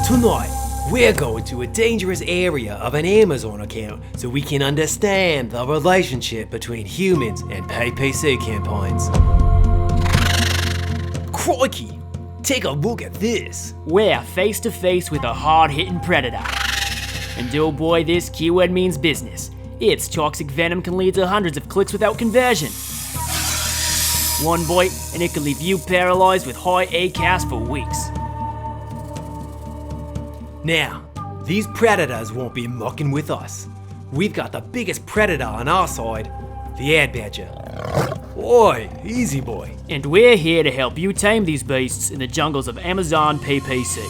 Tonight, we're going to a dangerous area of an Amazon account so we can understand the relationship between humans and PPC campaigns. Crikey! Take a look at this. We're face to face with a hard-hitting predator. And oh boy, this keyword means business. Its toxic venom can lead to hundreds of clicks without conversion. One bite, and it can leave you paralyzed with high ACAS for weeks. Now, these predators won't be mucking with us. We've got the biggest predator on our side, the ad badger. Oi, easy boy. And we're here to help you tame these beasts in the jungles of Amazon PPC.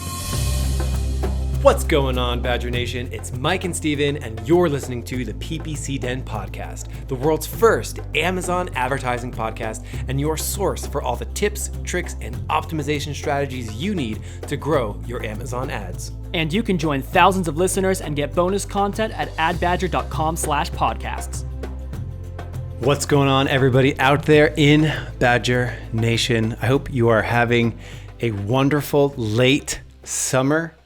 What's going on, Badger Nation? It's Mike and Steven, and you're listening to the PPC Den podcast, the world's first Amazon advertising podcast, and your source for all the tips, tricks, and optimization strategies you need to grow your Amazon ads. And you can join thousands of listeners and get bonus content at adbadger.com/podcasts. What's going on, everybody out there in Badger Nation? I hope you are having a wonderful late summer.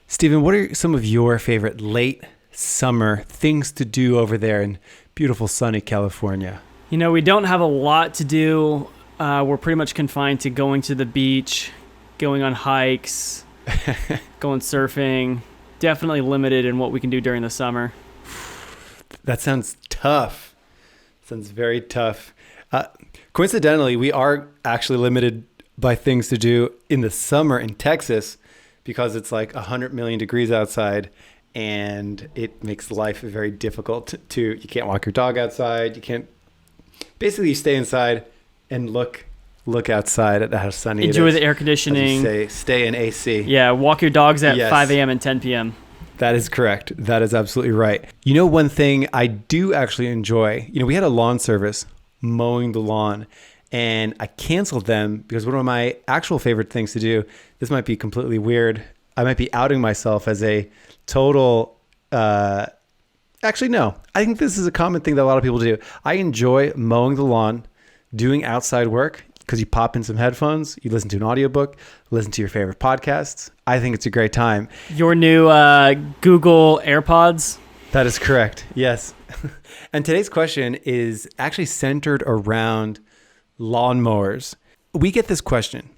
Steven, what are some of your favorite late summer things to do over there in beautiful sunny California? You know, we don't have a lot to do. We're pretty much confined to going to the beach, going on hikes, going surfing. Definitely limited in what we can do during the summer. That sounds tough. Sounds very tough. Coincidentally, we are actually limited by things to do in the summer in Texas because it's like 100 million degrees outside and it makes life very difficult you can't walk your dog outside. Basically you stay inside and look outside at how sunny it is. Enjoy the air conditioning. Stay in AC. Yeah, walk your dogs at 5 a.m. and 10 p.m. That is correct. That is absolutely right. You know, one thing I do actually enjoy, we had a lawn service mowing the lawn and I canceled them because one of my actual favorite things to do, this might be completely weird. I might be outing myself as a total, actually, no. I think this is a common thing that a lot of people do. I enjoy mowing the lawn, doing outside work because you pop in some headphones, you listen to an audiobook, listen to your favorite podcasts. I think it's a great time. Your new Google AirPods? That is correct. Yes. And today's question is actually centered around lawnmowers. We get this question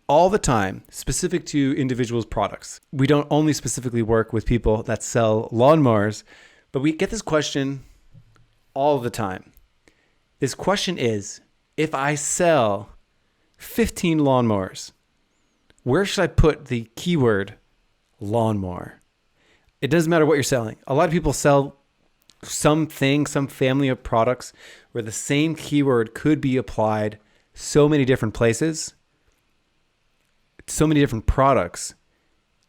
all the time, specific to individuals' products. We don't only specifically work with people that sell lawnmowers, but we get this question all the time. This question is, if I sell 15 lawnmowers, where should I put the keyword lawnmower? It doesn't matter what you're selling. A lot of people sell some family of products where the same keyword could be applied so many different places, so many different products.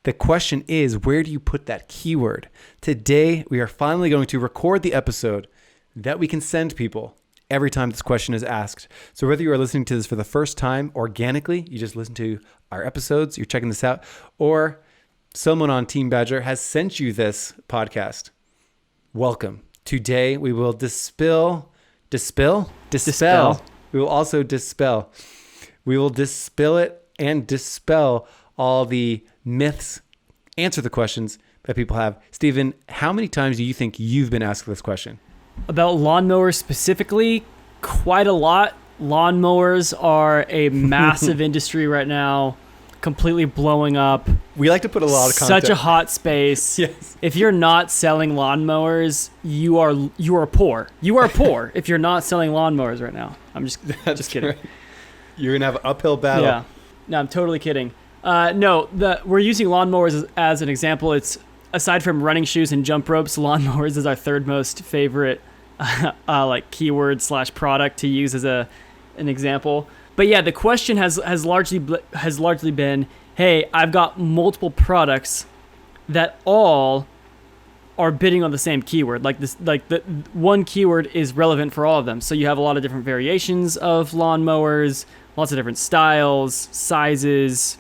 The question is, where do you put that keyword? Today, we are finally going to record the episode that we can send people every time this question is asked. So whether you are listening to this for the first time organically, you just listen to our episodes, you're checking this out, or someone on Team Badger has sent you this podcast, welcome. Today we will dispel. We will also dispel. We will dispel it and dispel all the myths, answer the questions that people have. Steven, how many times do you think you've been asked this question? About lawnmowers specifically, quite a lot. Lawnmowers are a massive industry right now, completely blowing up. We like to put a lot of content. Such a hot space. Yes. If you're not selling lawnmowers, you are poor. You are poor if you're not selling lawnmowers right now. I'm just kidding. Right. You're gonna have an uphill battle. Yeah. No, I'm totally kidding. We're using lawnmowers as an example. It's aside from running shoes and jump ropes, lawnmowers is our third most favorite keyword / product to use as an example. But yeah, the question has largely been, hey, I've got multiple products that all are bidding on the same keyword. The one keyword is relevant for all of them. So you have a lot of different variations of lawnmowers, lots of different styles, sizes,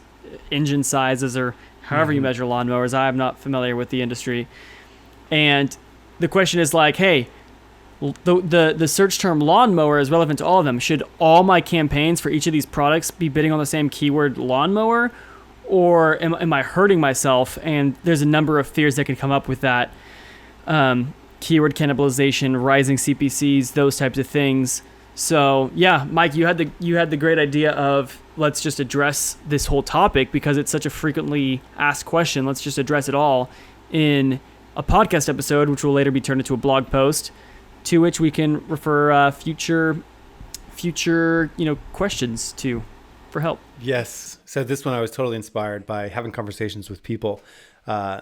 engine sizes, or however you measure lawnmowers. I'm not familiar with the industry. And the question is like, hey, the search term lawnmower is relevant to all of them. Should all my campaigns for each of these products be bidding on the same keyword lawnmower? or am I hurting myself? And there's a number of fears that can come up with that. Keyword cannibalization, rising CPCs, those types of things. So yeah, Mike, you had the great idea of let's just address this whole topic because it's such a frequently asked question. Let's just address it all in a podcast episode, which will later be turned into a blog post, to which we can refer future questions to for help. Yes. So this one I was totally inspired by having conversations with people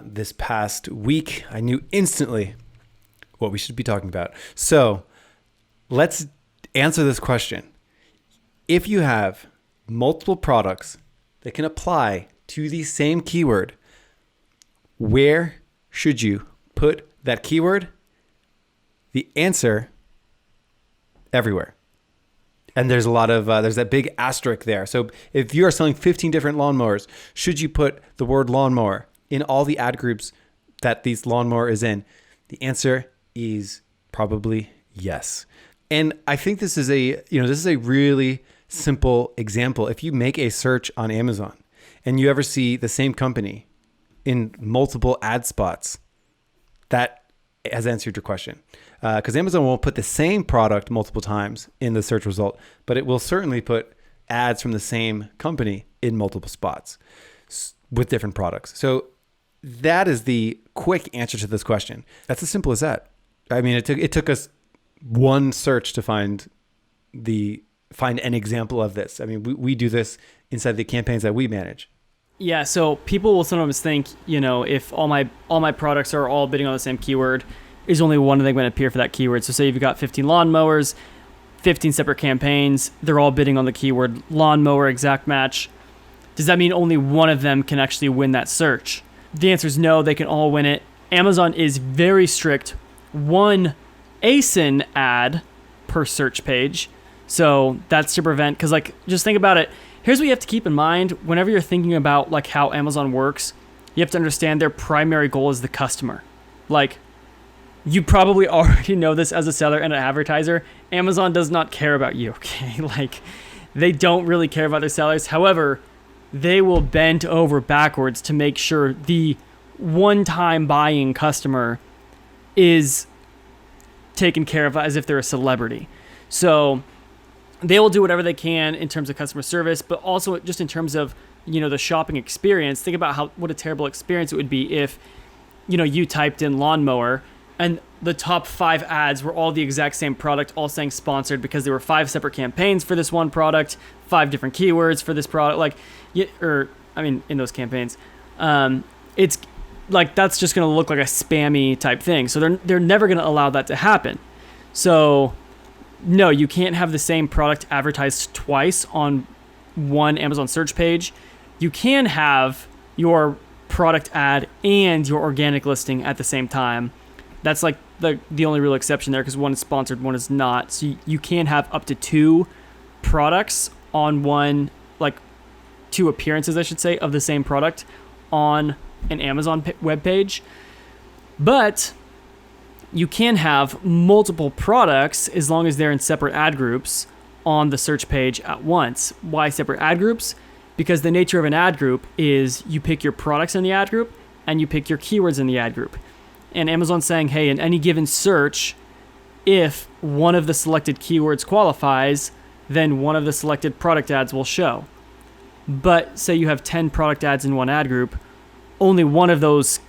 this past week. I knew instantly what we should be talking about. So let's answer this question. If you have multiple products that can apply to the same keyword, where should you put that keyword? The answer, everywhere. And there's a lot of, there's that big asterisk there. So if you are selling 15 different lawnmowers, should you put the word lawnmower in all the ad groups that these lawnmower is in? The answer is probably yes. And I think this is a really simple example. If you make a search on Amazon and you ever see the same company in multiple ad spots, that has answered your question. Because Amazon won't put the same product multiple times in the search result, but it will certainly put ads from the same company in multiple spots with different products. So that is the quick answer to this question. That's as simple as that. I mean, it took us one search to find an example of this. I mean, we do this inside the campaigns that we manage. Yeah, so people will sometimes think, if all my products are all bidding on the same keyword, is only one of them going to appear for that keyword. So say you've got 15 lawnmowers, 15 separate campaigns, they're all bidding on the keyword lawnmower exact match. Does that mean only one of them can actually win that search? The answer is no, they can all win it. Amazon is very strict. One ASIN ad per search page. So that's to prevent, because just think about it. Here's what you have to keep in mind whenever you're thinking about how Amazon works. You have to understand their primary goal is the customer. You probably already know this as a seller and an advertiser. Amazon does not care about you, okay? They don't really care about their sellers. However, they will bend over backwards to make sure the one-time buying customer is taken care of as if they're a celebrity. So they will do whatever they can in terms of customer service, but also just in terms of, the shopping experience. Think about what a terrible experience it would be if, you typed in lawnmower and the top 5 ads were all the exact same product, all saying sponsored because there were 5 separate campaigns for this one product, 5 different keywords for this product, in those campaigns. It's that's just going to look like a spammy type thing. So they're never going to allow that to happen. So no, you can't have the same product advertised twice on one Amazon search page. You can have your product ad and your organic listing at the same time. That's the only real exception there because one is sponsored, one is not. So you can have up to 2 products on one, 2 appearances, I should say, of the same product on an Amazon web page. But you can have multiple products as long as they're in separate ad groups on the search page at once. Why separate ad groups? Because the nature of an ad group is you pick your products in the ad group and you pick your keywords in the ad group. And Amazon's saying, hey, in any given search, if one of the selected keywords qualifies, then one of the selected product ads will show. But say you have 10 product ads in one ad group, only one of those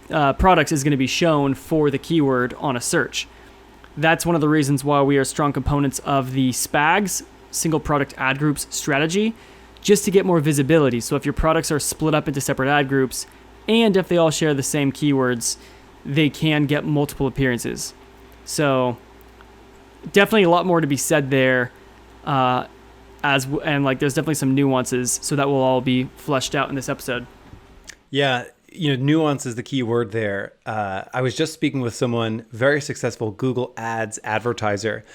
products is going to be shown for the keyword on a search. That's one of the reasons why we are strong components of the SPAGs, single product ad groups strategy, just to get more visibility. So if your products are split up into separate ad groups, and if they all share the same keywords, they can get multiple appearances. So definitely a lot more to be said there. There's definitely some nuances, so that will all be fleshed out in this episode. Yeah, nuance is the key word there. I was just speaking with someone, very successful Google Ads advertiser.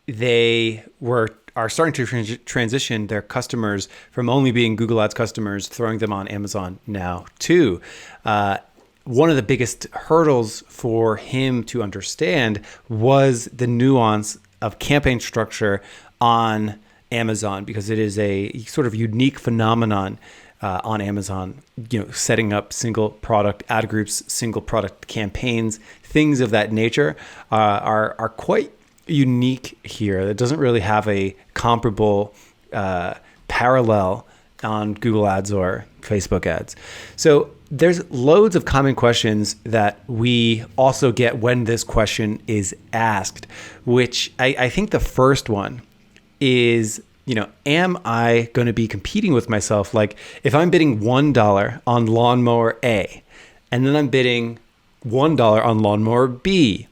They are starting to transition their customers from only being Google Ads customers, throwing them on Amazon now too. One of the biggest hurdles for him to understand was the nuance of campaign structure on Amazon, because it is a sort of unique phenomenon on Amazon, setting up single product ad groups, single product campaigns, things of that nature are quite unique here. It doesn't really have a comparable parallel on Google Ads or Facebook ads. So there's loads of common questions that we also get when this question is asked, which I think the first one is, am I going to be competing with myself? Like if I'm bidding $1 on lawnmower A, and then I'm bidding $1 on lawnmower B,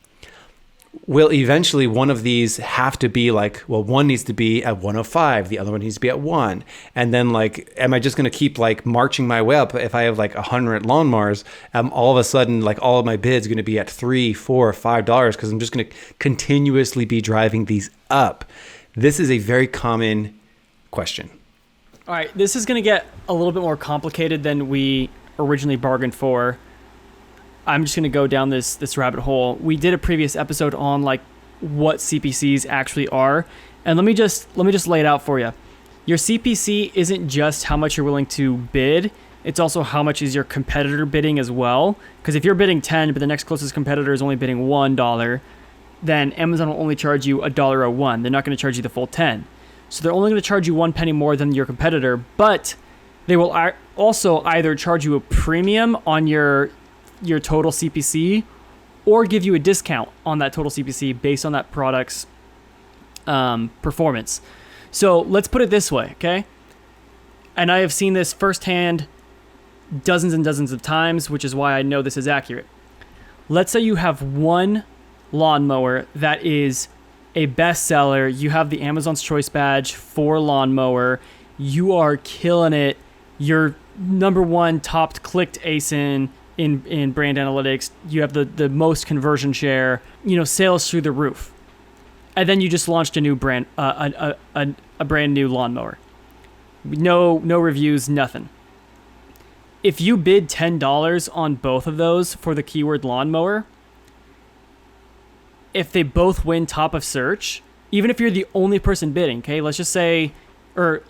will eventually one of these have to be like, well, one needs to be at 105, the other one needs to be at 1. And then like, am I just going to keep like marching my way up? If I have like 100 lawnmowers, all of a sudden, like all of my bids are going to be at $3, $4, $5 because I'm just going to continuously be driving these up. This is a very common question. All right, this is going to get a little bit more complicated than we originally bargained for. I'm just going to go down this rabbit hole. We did a previous episode on like what CPCs actually are, and let me just lay it out for you. Your CPC isn't just how much you're willing to bid, it's also how much is your competitor bidding as well. Because if you're bidding 10 but the next closest competitor is only bidding $1, then Amazon will only charge you $1.01. They're not going to charge you the full 10. So they're only going to charge you 1 penny more than your competitor, but they will also either charge you a premium on your total CPC or give you a discount on that total CPC based on that product's performance. So let's put it this way, okay? And I have seen this firsthand dozens and dozens of times, which is why I know this is accurate. Let's say you have one lawnmower that is a bestseller. You have the Amazon's Choice badge for lawnmower. You are killing it. You're number one top clicked ASIN in brand analytics. You have the most conversion share, sales through the roof. And then you just launched a new brand, a brand new lawnmower. No reviews, nothing. If you bid $10 on both of those for the keyword lawnmower, if they both win top of search, even if you're the only person bidding, okay, let's just say, or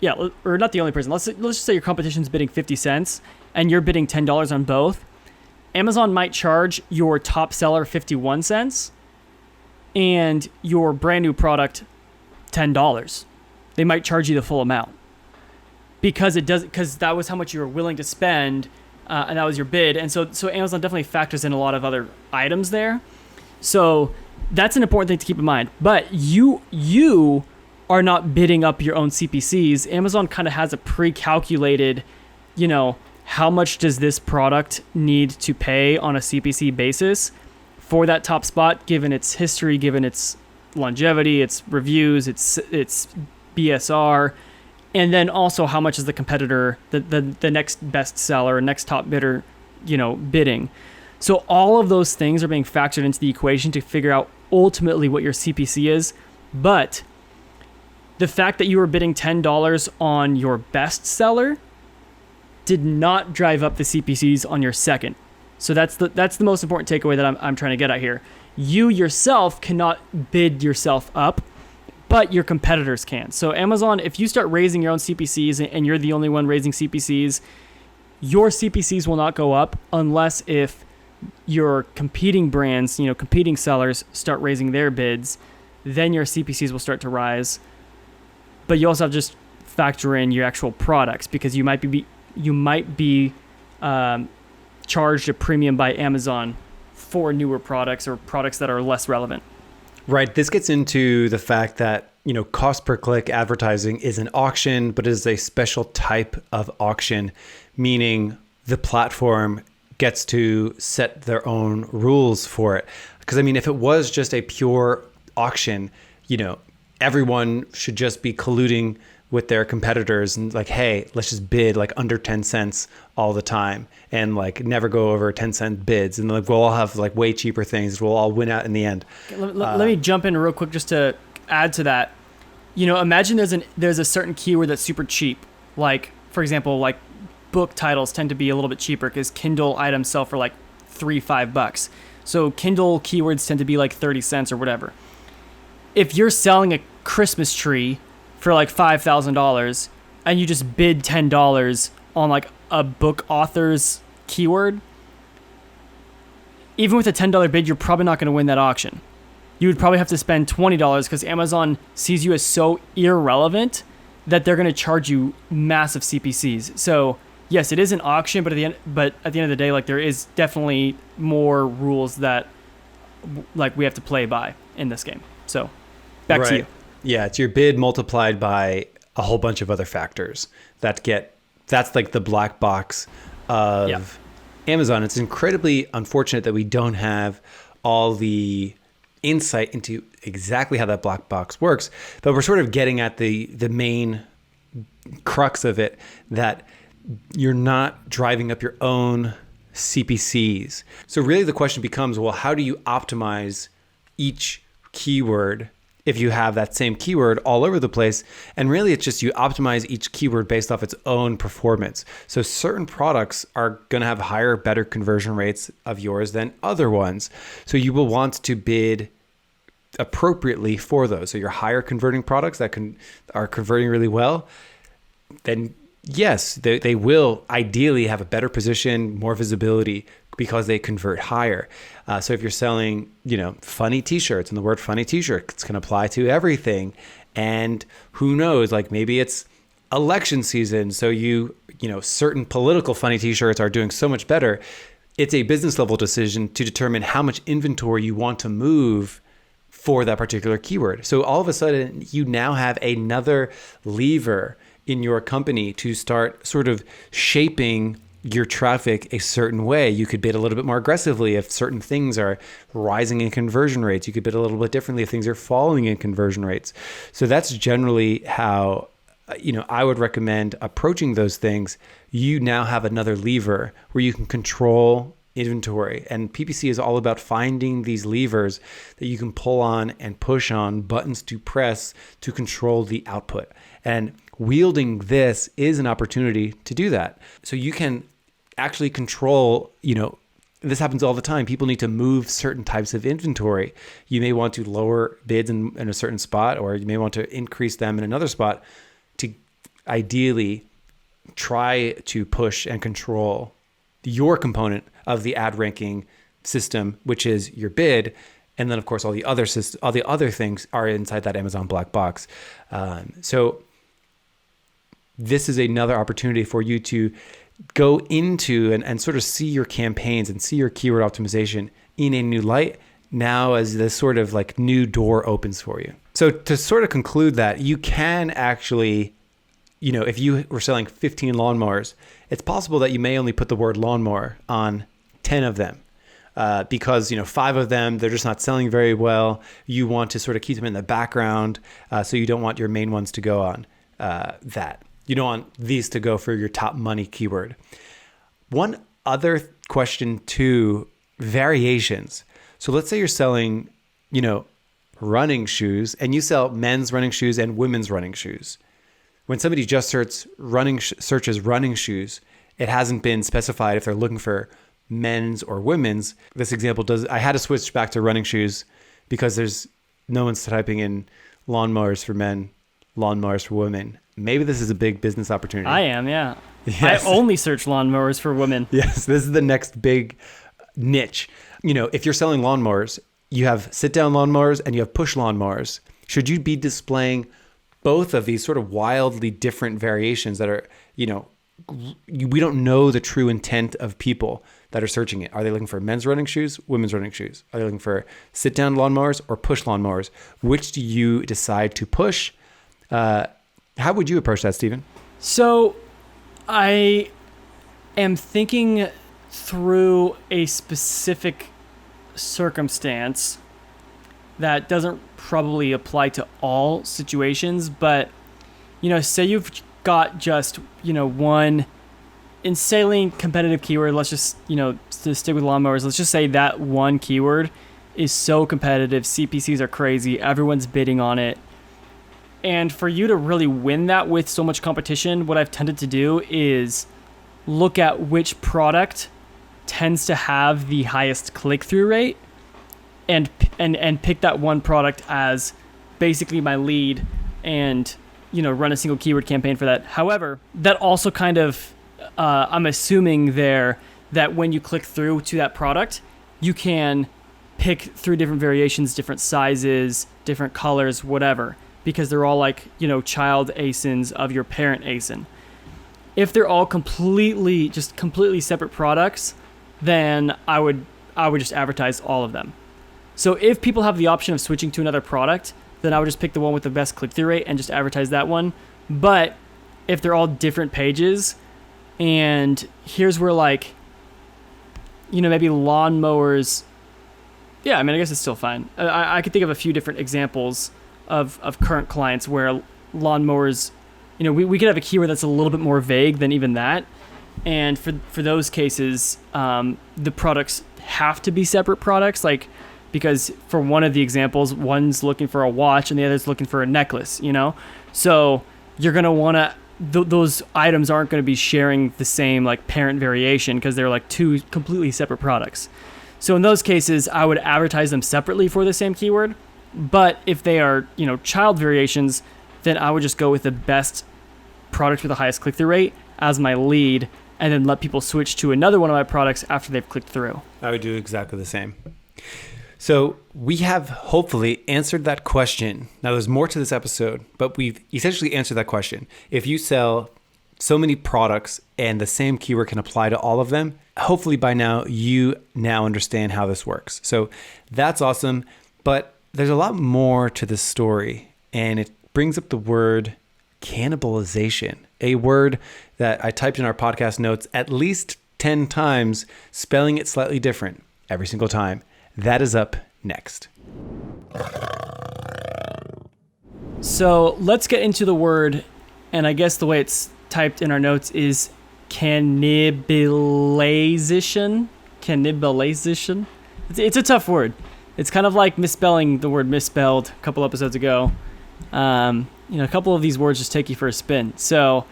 not the only person, let's just say your competition's bidding 50 cents and you're bidding $10 on both, Amazon might charge your top seller 51 cents and your brand new product $10. They might charge you the full amount because that was how much you were willing to spend, and that was your bid. And so Amazon definitely factors in a lot of other items there. So that's an important thing to keep in mind. But you are not bidding up your own CPCs. Amazon kind of has a pre-calculated, how much does this product need to pay on a CPC basis for that top spot, given its history, given its longevity, its reviews, its BSR, and then also how much is the competitor, the next best seller, next top bidder, bidding. So all of those things are being factored into the equation to figure out ultimately what your CPC is. But the fact that you were bidding $10 on your best seller did not drive up the CPCs on your second. So that's the most important takeaway that I'm trying to get at here. You yourself cannot bid yourself up, but your competitors can. So Amazon, if you start raising your own CPCs and you're the only one raising CPCs, your CPCs will not go up unless if your competing brands, competing sellers start raising their bids, then your CPCs will start to rise. But you also have to just factor in your actual products because you might be charged a premium by Amazon for newer products or products that are less relevant. Right. This gets into the fact that, cost per click advertising is an auction, but it is a special type of auction, meaning the platform gets to set their own rules for it. Because, if it was just a pure auction, everyone should just be colluding with their competitors and like, hey, let's just bid like under 10 cents all the time and like never go over 10-cent bids. And like, we'll all have like way cheaper things. We'll all win out in the end. Let me jump in real quick just to add to that. Imagine there's a certain keyword that's super cheap. Like, for example, like book titles tend to be a little bit cheaper because Kindle items sell for like $3-5. So Kindle keywords tend to be like 30 cents or whatever. If you're selling a Christmas tree for like $5,000 and you just bid $10 on like a book author's keyword, even with a $10 bid, you're probably not going to win that auction. You would probably have to spend $20 because Amazon sees you as so irrelevant that they're going to charge you massive CPCs. So yes, it is an auction, but at the end of the day, like there is definitely more rules that like we have to play by in this game. So back to you. Yeah, it's your bid multiplied by a whole bunch of other factors that's like the black box of Amazon. It's incredibly unfortunate that we don't have all the insight into exactly how that black box works, but we're sort of getting at the main crux of it, that you're not driving up your own CPCs. So really the question becomes, well, how do you optimize each keyword if you have that same keyword all over the place? And really it's just you optimize each keyword based off its own performance. So certain products are going to have higher, better conversion rates of yours than other ones. So you will want to bid appropriately for those. So your higher converting products that are converting really well, then yes, they will ideally have a better position, more visibility because they convert higher. So if you're selling, funny t-shirts, and the word funny t-shirt, it's going to apply to everything. And who knows, like maybe it's election season. So certain political funny t-shirts are doing so much better. It's a business level decision to determine how much inventory you want to move for that particular keyword. So all of a sudden you now have another lever in your company to start sort of shaping your traffic a certain way. You could bid a little bit more aggressively if certain things are rising in conversion rates. You could bid a little bit differently if things are falling in conversion rates. So that's generally how, I would recommend approaching those things. You now have another lever where you can control inventory, and PPC is all about finding these levers that you can pull on and push on, buttons to press to control the output. And wielding this is an opportunity to do that. So you can actually control, this happens all the time. People need to move certain types of inventory. You may want to lower bids in a certain spot, or you may want to increase them in another spot to ideally try to push and control your component of the ad ranking system, which is your bid. And then of course, all the other things are inside that Amazon black box. So this is another opportunity for you to go into and sort of see your campaigns and see your keyword optimization in a new light now as this sort of like new door opens for you. So to sort of conclude that, you can actually, if you were selling 15 lawnmowers, it's possible that you may only put the word lawnmower on 10 of them. Because 5 of them, they're just not selling very well. You want to sort of keep them in the background, so you don't want your main ones to go on that. You don't want these to go for your top money keyword. One other question too, variations. So let's say you're selling, running shoes, and you sell men's running shoes and women's running shoes. When somebody just searches running shoes, it hasn't been specified if they're looking for men's or women's. This example I had to switch back to running shoes because there's no one's typing in lawnmowers for men, lawnmowers for women. Maybe this is a big business opportunity. I am, yeah. Yes. I only search lawnmowers for women. Yes, this is the next big niche. If you're selling lawnmowers, you have sit-down lawnmowers and you have push lawnmowers. Should you be displaying both of these sort of wildly different variations that are, we don't know the true intent of people that are searching it. Are they looking for men's running shoes, women's running shoes? Are they looking for sit-down lawnmowers or push lawnmowers? Which do you decide to push? How would you approach that, Stephen? So I am thinking through a specific circumstance that doesn't probably apply to all situations, but say you've got just one insanely competitive keyword. Let's just to stick with lawnmowers, let's just say that one keyword is so competitive, CPCs are crazy, everyone's bidding on it. And for you to really win that with so much competition, what I've tended to do is look at which product tends to have the highest click-through rate and pick that one product as basically my lead and run a single keyword campaign for that. However, that also kind of I'm assuming there that when you click through to that product, you can pick through different variations, different sizes, different colors, whatever, because they're all like, child ASINs of your parent ASIN. If they're all completely separate products, then I would just advertise all of them. So if people have the option of switching to another product, then I would just pick the one with the best click-through rate and just advertise that one. But if they're all different pages, and here's where maybe lawnmowers, I guess it's still fine. I could think of a few different examples of current clients where lawnmowers, we could have a keyword that's a little bit more vague than even that. And for those cases, the products have to be separate products, because for one of the examples, one's looking for a watch and the other's looking for a necklace, So you're going to want to, those items aren't going to be sharing the same parent variation because they're two completely separate products. So in those cases, I would advertise them separately for the same keyword. But if they are, child variations, then I would just go with the best product with the highest click-through rate as my lead, and then let people switch to another one of my products after they've clicked through. I would do exactly the same. So we have hopefully answered that question. Now there's more to this episode, but we've essentially answered that question. If you sell so many products and the same keyword can apply to all of them, hopefully by now you understand how this works. So that's awesome. But there's a lot more to this story, and it brings up the word cannibalization, a word that I typed in our podcast notes at least 10 times, spelling it slightly different every single time. That is up next. So let's get into the word, and I guess the way it's typed in our notes is cannibalization. Cannibalization. It's a tough word. It's kind of like misspelling the word misspelled a couple episodes ago. A couple of these words just take you for a spin. So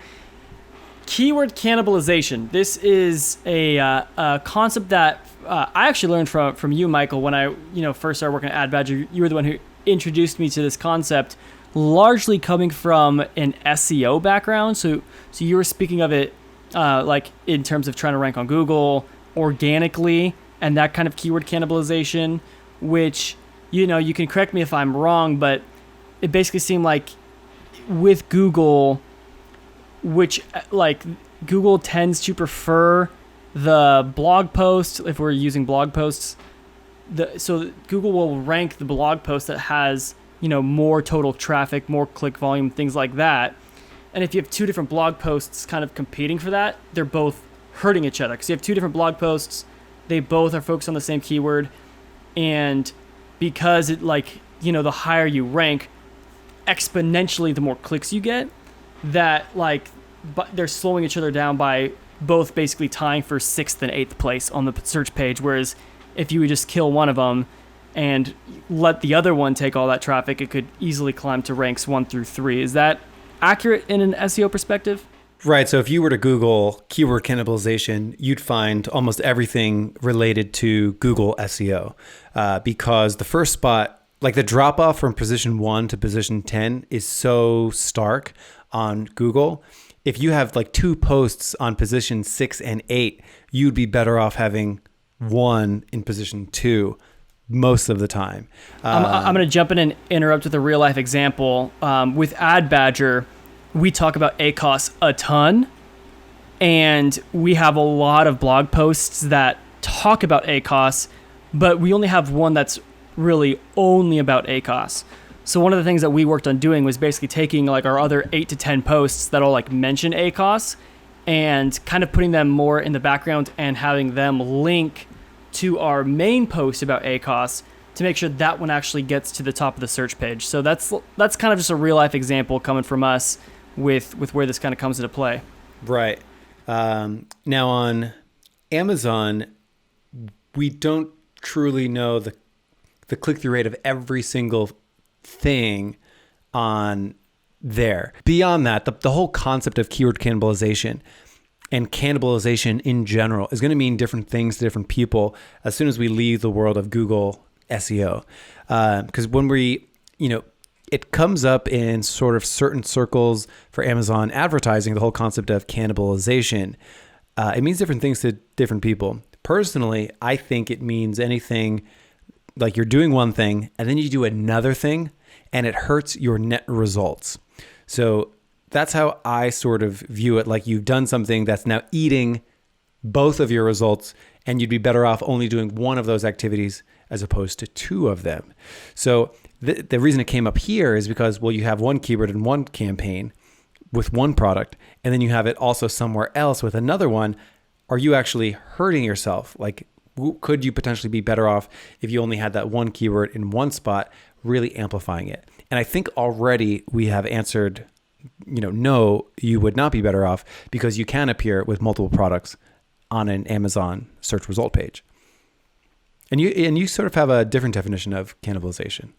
keyword cannibalization. This is a concept that I actually learned from you, Michael, when I first started working at AdBadger. You were the one who introduced me to this concept, largely coming from an SEO background. So you were speaking of it in terms of trying to rank on Google organically and that kind of keyword cannibalization, which you can correct me if I'm wrong, but it basically seemed like with Google, which Google tends to prefer the blog post if we're using blog posts. So Google will rank the blog post that has more total traffic, more click volume, things like that. And if you have two different blog posts kind of competing for that, they're both hurting each other because you have two different blog posts. They both are focused on the same keyword, and because it the higher you rank, exponentially the more clicks you get, that but they're slowing each other down by both basically tying for 6th and 8th place on the search page. Whereas if you would just kill one of them and let the other one take all that traffic, it could easily climb to ranks 1 through 3. Is that accurate in an SEO perspective? Right. So if you were to Google keyword cannibalization, you'd find almost everything related to Google SEO because the first spot, the drop off from position 1 to position 10 is so stark on Google. If you have 2 posts on position 6 and 8, you'd be better off having one in position 2 most of the time. I'm going to jump in and interrupt with a real life example. With AdBadger, we talk about ACOS a ton, and we have a lot of blog posts that talk about ACOS, but we only have one that's really only about ACOS. So one of the things that we worked on doing was basically taking our other 8 to 10 posts that all mention ACOS and kind of putting them more in the background and having them link to our main post about ACOS to make sure that one actually gets to the top of the search page. So that's kind of just a real life example coming from us with where this kind of comes into play. Right. Now on Amazon, we don't truly know the click-through rate of every single thing on there. Beyond that, the whole concept of keyword cannibalization and cannibalization in general is going to mean different things to different people as soon as we leave the world of Google SEO. Because when we, it comes up in sort of certain circles for Amazon advertising, the whole concept of cannibalization. it means different things to different people. Personally, I think it means anything like you're doing one thing and then you do another thing and it hurts your net results. So that's how I sort of view it. Like you've done something that's now eating both of your results, and you'd be better off only doing one of those activities as opposed to two of them. So the reason it came up here is because, well, you have one keyword in one campaign with one product, and then you have it also somewhere else with another one. Are you actually hurting yourself? Like, could you potentially be better off if you only had that one keyword in one spot, really amplifying it? And I think already we have answered, no, you would not be better off because you can appear with multiple products on an Amazon search result page. And you sort of have a different definition of cannibalization.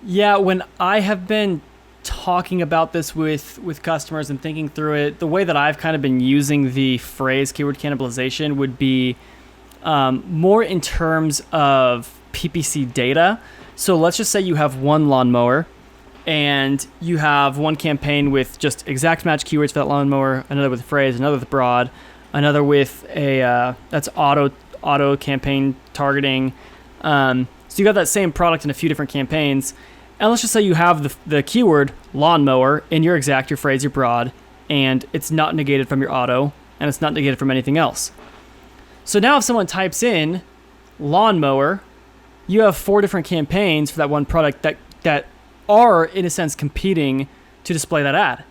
Yeah, when I have been talking about this with customers and thinking through it, the way that I've kind of been using the phrase keyword cannibalization would be more in terms of PPC data. So let's just say you have one lawnmower and you have one campaign with just exact match keywords for that lawnmower, another with phrase, another with broad, another with a that's auto campaign targeting. So you got that same product in a few different campaigns. And let's just say you have the keyword lawnmower in your exact, your phrase, your broad, and it's not negated from your auto, and it's not negated from anything else. So now if someone types in lawnmower, you have 4 different campaigns for that one product that are, in a sense, competing to display that ad.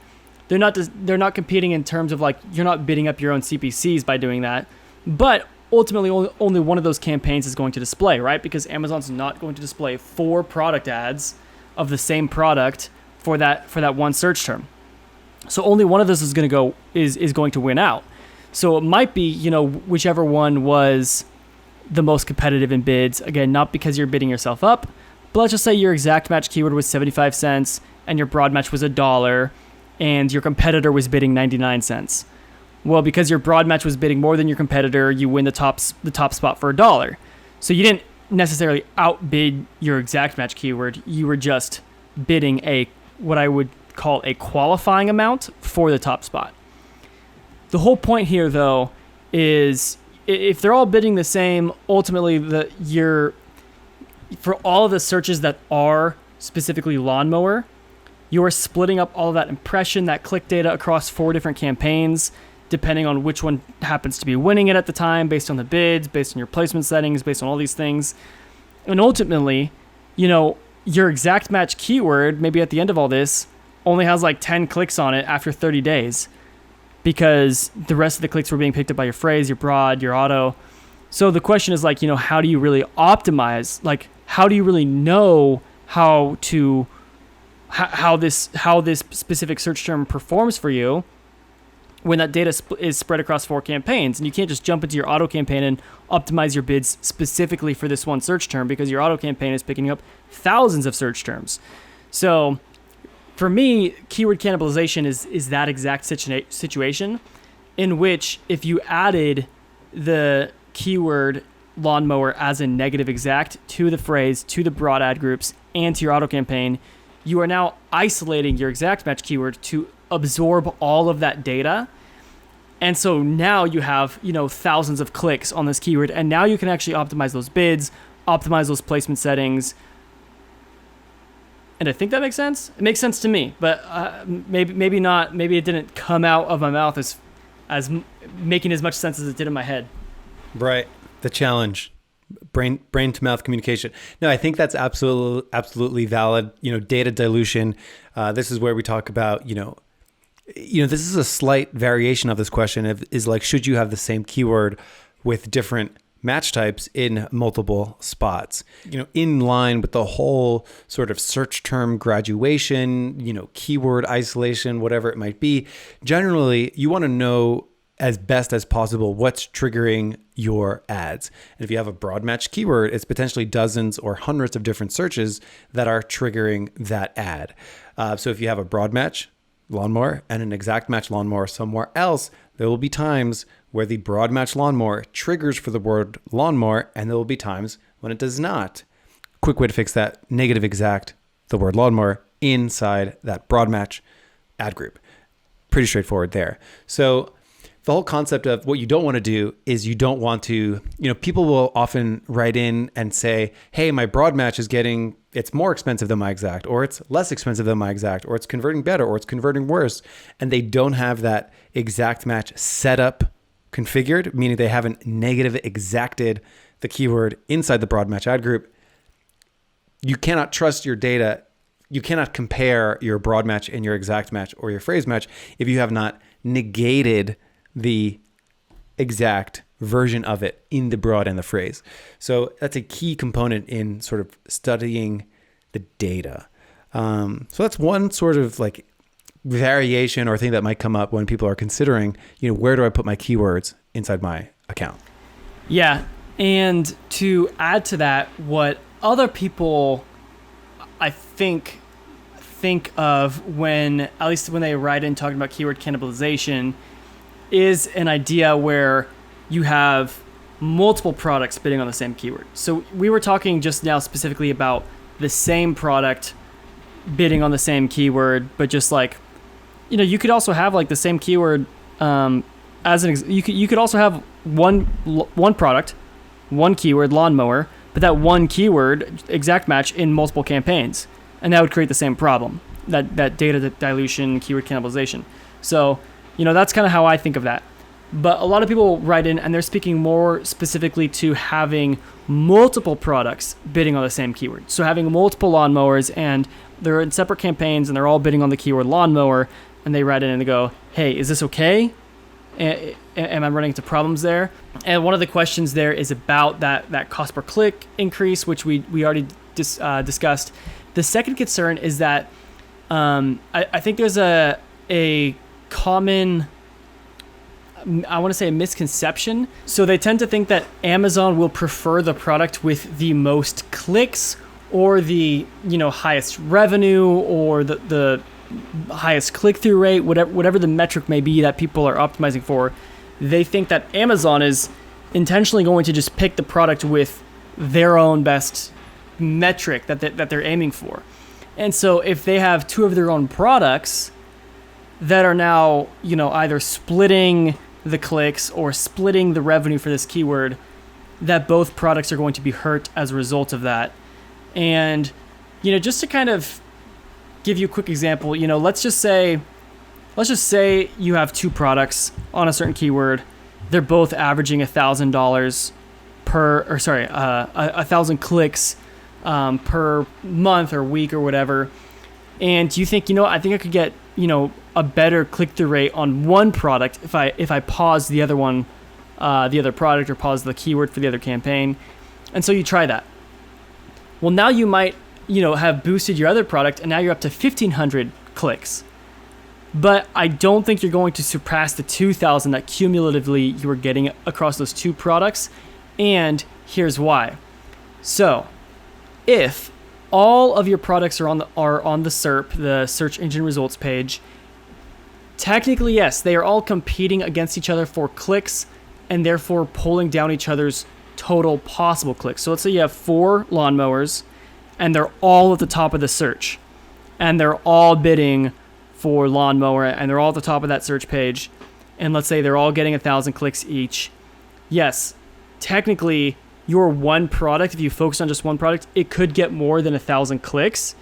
They're not competing in terms of like you're not bidding up your own CPCs by doing that, but ultimately only one of those campaigns is going to display, right? Because Amazon's not going to display 4 product ads of the same product for that one search term. So only one of those is going to win out. So it might be, whichever one was the most competitive in bids. Again, not because you're bidding yourself up, but let's just say your exact match keyword was 75 cents and your broad match was $1 and your competitor was bidding 99 cents. Well, because your broad match was bidding more than your competitor, you win the top spot for $1. So you didn't necessarily outbid your exact match keyword. You were just bidding what I would call a qualifying amount for the top spot. The whole point here, though, is if they're all bidding the same, ultimately for all of the searches that are specifically lawnmower, you are splitting up all of that impression, that click data across 4 different campaigns, depending on which one happens to be winning it at the time, based on the bids, based on your placement settings, based on all these things. And ultimately, your exact match keyword, maybe at the end of all this, only has like 10 clicks on it after 30 days because the rest of the clicks were being picked up by your phrase, your broad, your auto. So the question is like, how do you really optimize? Like, how do you really know how this specific search term performs for you when that data is spread across 4 campaigns? And you can't just jump into your auto campaign and optimize your bids specifically for this one search term because your auto campaign is picking up thousands of search terms. So for me, keyword cannibalization is that exact situation in which if you added the keyword lawnmower as a negative exact to the phrase, to the broad ad groups, and to your auto campaign, you are now isolating your exact match keyword to absorb all of that data. And so now you have, thousands of clicks on this keyword, and now you can actually optimize those bids, optimize those placement settings. And I think that makes sense. It makes sense to me, but maybe not. Maybe it didn't come out of my mouth as making as much sense as it did in my head. Right. The challenge, brain to mouth communication. No, I think that's absolutely valid. Data dilution. This is where we talk about, this is a slight variation of this question is like, should you have the same keyword with different match types in multiple spots, in line with the whole sort of search term graduation, keyword isolation, whatever it might be. Generally, you want to know as best as possible what's triggering your ads. And if you have a broad match keyword, it's potentially dozens or hundreds of different searches that are triggering that ad. So if you have a broad match lawnmower and an exact match lawnmower somewhere else, there will be times where the broad match lawnmower triggers for the word lawnmower, and there will be times when it does not. Quick way to fix that: negative exact the word lawnmower inside that broad match ad group. Pretty straightforward there. So the whole concept of what you don't want to do is you don't want to, people will often write in and say, hey, my broad match is it's more expensive than my exact, or it's less expensive than my exact, or it's converting better, or it's converting worse. And they don't have that exact match set up configured, meaning they haven't negative exacted the keyword inside the broad match ad group. You cannot trust your data. You cannot compare your broad match and your exact match or your phrase match if you have not negated the exact version of it in the broad and the phrase. So that's a key component in sort of studying the data. So that's one sort of like variation or thing that might come up when people are considering, where do I put my keywords inside my account? Yeah. And to add to that, what other people, I think of when, at least when they write in talking about keyword cannibalization, is an idea where you have multiple products bidding on the same keyword. So we were talking just now specifically about the same product bidding on the same keyword, but just like, you could also have like the same keyword you could also have one product, one keyword, lawnmower, but that one keyword exact match in multiple campaigns, and that would create the same problem, that data dilution, keyword cannibalization. So that's kind of how I think of that. But a lot of people write in and they're speaking more specifically to having multiple products bidding on the same keyword. So having multiple lawnmowers and they're in separate campaigns and they're all bidding on the keyword lawnmower, and they write in and they go, hey, is this okay? Am I running into problems there? And one of the questions there is about that cost per click increase, which we already discussed. The second concern is that I think there's a common, I want to say, a misconception. So they tend to think that Amazon will prefer the product with the most clicks or the highest revenue or the highest click-through rate, whatever the metric may be that people are optimizing for. They think that Amazon is intentionally going to just pick the product with their own best metric that they're aiming for. And so if they have two of their own products that are now, either splitting the clicks or splitting the revenue for this keyword, that both products are going to be hurt as a result of that. And, just to kind of give you a quick example, let's just say you have two products on a certain keyword. They're both averaging $1,000 1,000 clicks per month or week or whatever. And you think, I think I could get, a better click-through rate on one product if I pause the other one, the other product, or pause the keyword for the other campaign. And so you try that. Well, now you might, have boosted your other product and now you're up to 1,500 clicks. But I don't think you're going to surpass the 2,000 that cumulatively you were getting across those two products. And here's why. So if all of your products are on the SERP, the search engine results page, technically, yes, they are all competing against each other for clicks and therefore pulling down each other's total possible clicks. So let's say you have 4 lawnmowers and they're all at the top of the search and they're all bidding for lawnmower and they're all at the top of that search page. And let's say they're all getting 1,000 clicks each. Yes, technically your one product, if you focus on just one product, it could get more than 1,000 clicks.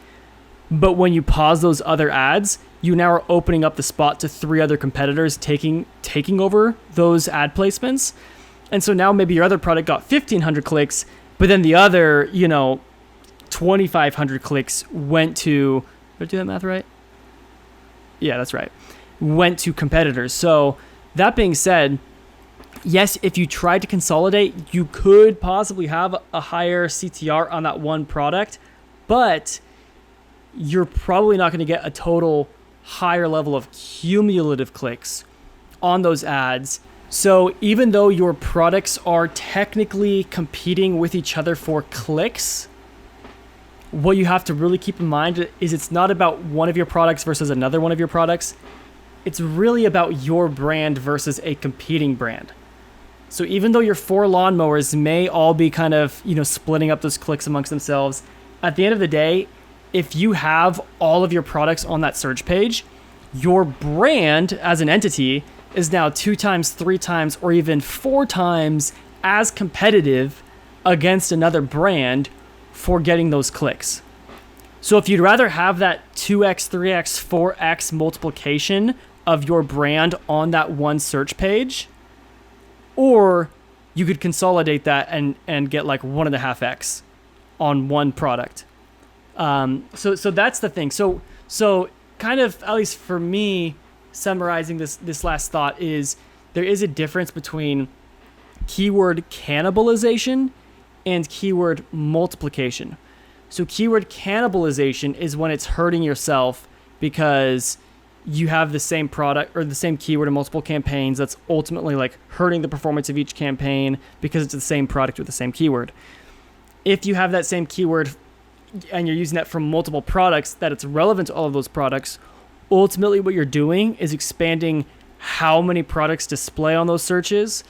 But when you pause those other ads, you now are opening up the spot to 3 other competitors taking over those ad placements. And so now maybe your other product got 1,500 clicks, but then the other, 2,500 clicks went to, did I do that math right? Yeah, that's right. Went to competitors. So that being said, yes, if you tried to consolidate, you could possibly have a higher CTR on that one product, but you're probably not going to get a total higher level of cumulative clicks on those ads. So even though your products are technically competing with each other for clicks, what you have to really keep in mind is it's not about one of your products versus another one of your products. It's really about your brand versus a competing brand. So even though your 4 lawnmowers may all be kind of, splitting up those clicks amongst themselves, at the end of the day, if you have all of your products on that search page, your brand as an entity is now 2 times, 3 times, or even 4 times as competitive against another brand for getting those clicks. So if you'd rather have that 2x, 3x, 4x multiplication of your brand on that one search page, or you could consolidate that and get like 1.5x on one product. So that's the thing. So kind of, at least for me, summarizing this last thought is there is a difference between keyword cannibalization and keyword multiplication. So keyword cannibalization is when it's hurting yourself because you have the same product or the same keyword in multiple campaigns that's ultimately like hurting the performance of each campaign because it's the same product with the same keyword. If you have that same keyword and you're using that for multiple products, that it's relevant to all of those products, ultimately what you're doing is expanding how many products display on those searches,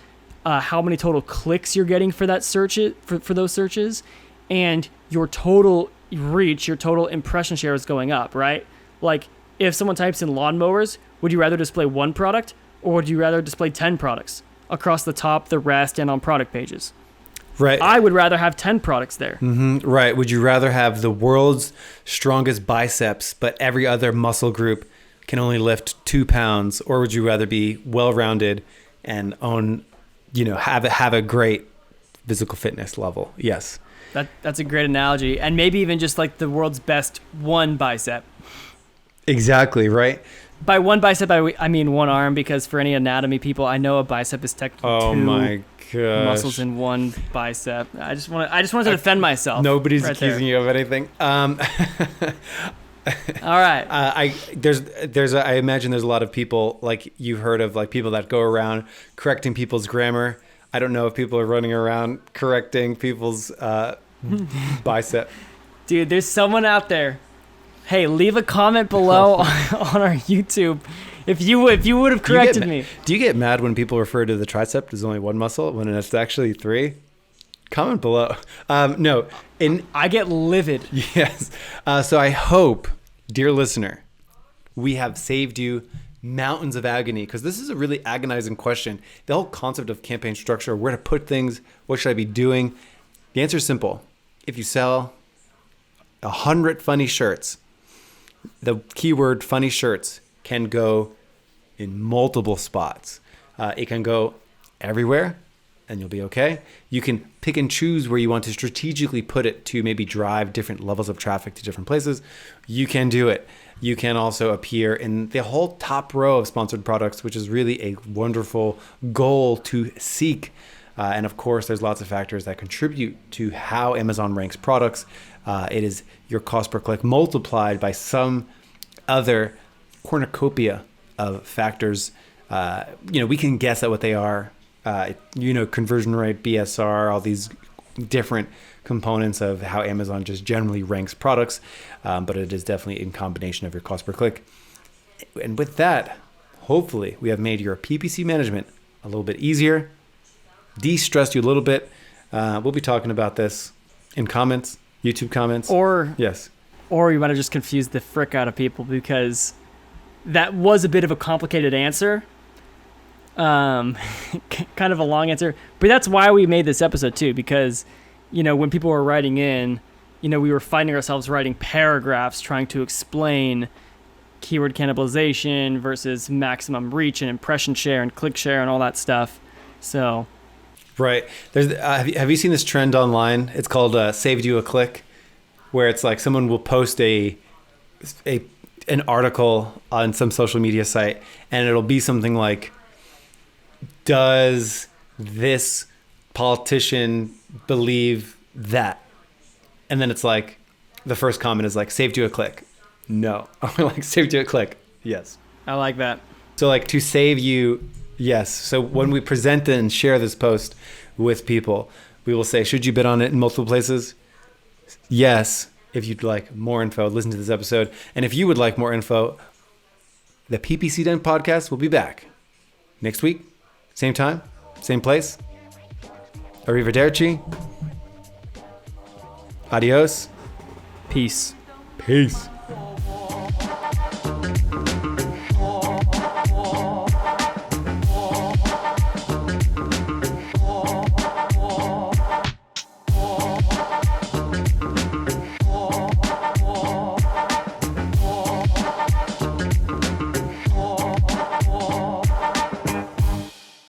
how many total clicks you're getting for that search for those searches, and your total reach, your total impression share is going up, right? Like if someone types in lawnmowers, would you rather display one product or would you rather display 10 products across the top, the rest, and on product pages? Right. I would rather have 10 products there. Mm-hmm. Right. Would you rather have the world's strongest biceps, but every other muscle group can only lift 2 pounds, or would you rather be well-rounded and have a great physical fitness level? Yes. That's a great analogy. And maybe even just like the world's best one bicep. Exactly, right? By one bicep, I mean one arm, because for any anatomy people, I know a bicep is technically two muscles in one bicep. I just wanted to defend myself. Nobody's accusing you of anything. All right. I imagine there's a lot of people, like you've heard of, like people that go around correcting people's grammar. I don't know if people are running around correcting people's bicep. Dude, there's someone out there. Hey, leave a comment below on our YouTube if you would have corrected me. Do you get mad when people refer to the tricep as only one muscle when it's actually 3? Comment below. No. I get livid. Yes. So I hope, dear listener, we have saved you mountains of agony, because this is a really agonizing question. The whole concept of campaign structure, where to put things, what should I be doing? The answer is simple. If you sell 100 funny shirts, the keyword funny shirts can go in multiple spots. It can go everywhere and you'll be okay. You can pick and choose where you want to strategically put it to maybe drive different levels of traffic to different places. You can do it. You can also appear in the whole top row of sponsored products, which is really a wonderful goal to seek. And of course, there's lots of factors that contribute to how Amazon ranks products. It is your cost per click multiplied by some other cornucopia of factors. We can guess at what they are. Conversion rate, BSR, all these different components of how Amazon just generally ranks products. But it is definitely in combination of your cost per click. And with that, hopefully we have made your PPC management a little bit easier, de-stressed you a little bit. We'll be talking about this in comments, YouTube comments. Yes. Or you might have just confused the frick out of people, because that was a bit of a complicated answer. Kind of a long answer. But that's why we made this episode too, because, when people were writing in, we were finding ourselves writing paragraphs trying to explain keyword cannibalization versus maximum reach and impression share and click share and all that stuff. So... Right. There's. Have you seen this trend online? It's called "Saved You a Click," where it's like someone will post an article on some social media site, and it'll be something like, "Does this politician believe that?" And then it's like, the first comment is like, "Saved you a click." No. I'm like, "Saved you a click." Yes. I like that. So like to save you. Yes. So when we present and share this post with people, we will say, should you bid on it in multiple places? Yes. If you'd like more info, listen to this episode. And if you would like more info, the PPC Den podcast will be back next week. Same time, same place. Arrivederci. Adios. Peace. Peace.